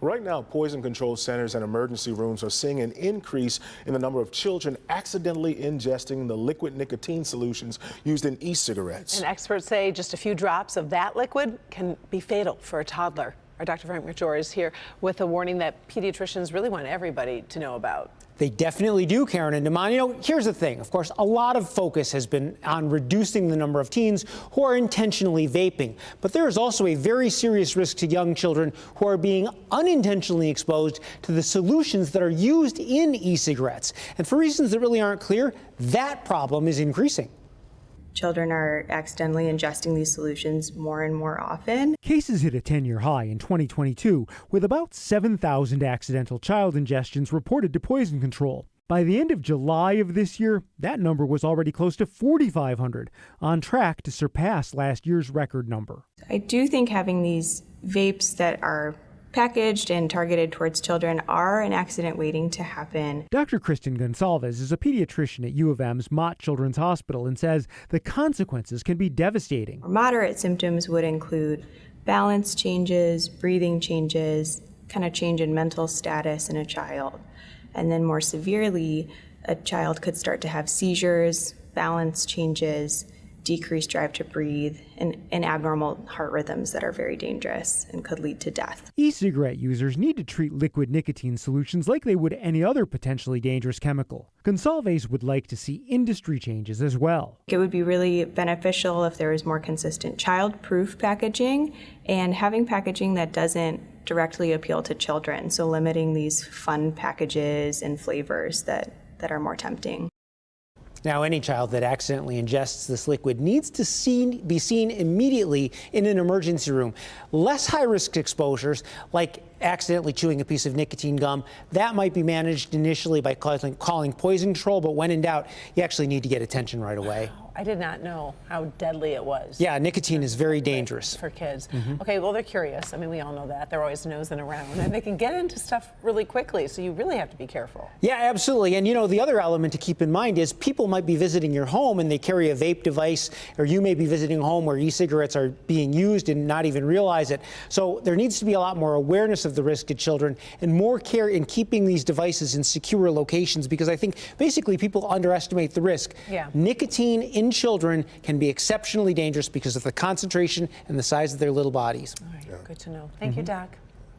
Right now, poison control centers and emergency rooms are seeing an increase in the number of children accidentally ingesting the liquid nicotine solutions used in e-cigarettes. And experts say just a few drops of that liquid can be fatal for a toddler. Our Dr. Frank McJor is here with a warning that pediatricians really want everybody to know about. They definitely do, Karen and Damon. You know, here's the thing. Of course, a lot of focus has been on reducing the number of teens who are intentionally vaping. But there is also a very serious risk to young children who are being unintentionally exposed to the solutions that are used in e-cigarettes. And for reasons that really aren't clear, that problem is increasing. Children are accidentally ingesting these solutions more and more often. Cases hit a 10-year high in 2022, with about 7,000 accidental child ingestions reported to poison control. By the end of July of this year, that number was already close to 4,500, on track to surpass last year's record number. I do think having these vapes that are packaged and targeted towards children are an accident waiting to happen. Dr. Kristen Gonsalves is a pediatrician at U of M's Mott Children's Hospital and says the consequences can be devastating. Moderate symptoms would include balance changes, breathing changes, kind of change in mental status in a child. And then more severely, a child could start to have seizures, balance changes, decreased drive to breathe, and abnormal heart rhythms that are very dangerous and could lead to death. E-cigarette users need to treat liquid nicotine solutions like they would any other potentially dangerous chemical. Gonsalves would like to see industry changes as well. It would be really beneficial if there was more consistent child-proof packaging and having packaging that doesn't directly appeal to children, so limiting these fun packages and flavors that are more tempting. Now, any child that accidentally ingests this liquid needs to be seen immediately in an emergency room. Less high-risk exposures, like accidentally chewing a piece of nicotine gum, that might be managed initially by calling poison control, but when in doubt, you actually need to get attention right away. I did not know how deadly it was. Yeah, nicotine is very dangerous. For kids. Okay, well, they're curious. I mean, we all know that. They're always nosing around, and they can get into stuff really quickly, so you really have to be careful. Yeah, absolutely. And, you know, the other element to keep in mind is people might be visiting your home and they carry a vape device, or you may be visiting a home where e-cigarettes are being used and not even realize it. So there needs to be a lot more awareness of the risk to children and more care in keeping these devices in secure locations, because I think basically people underestimate the risk. Yeah. Nicotine in children can be exceptionally dangerous because of the concentration and the size of their little bodies. All right, good to know. Thank you, Doc.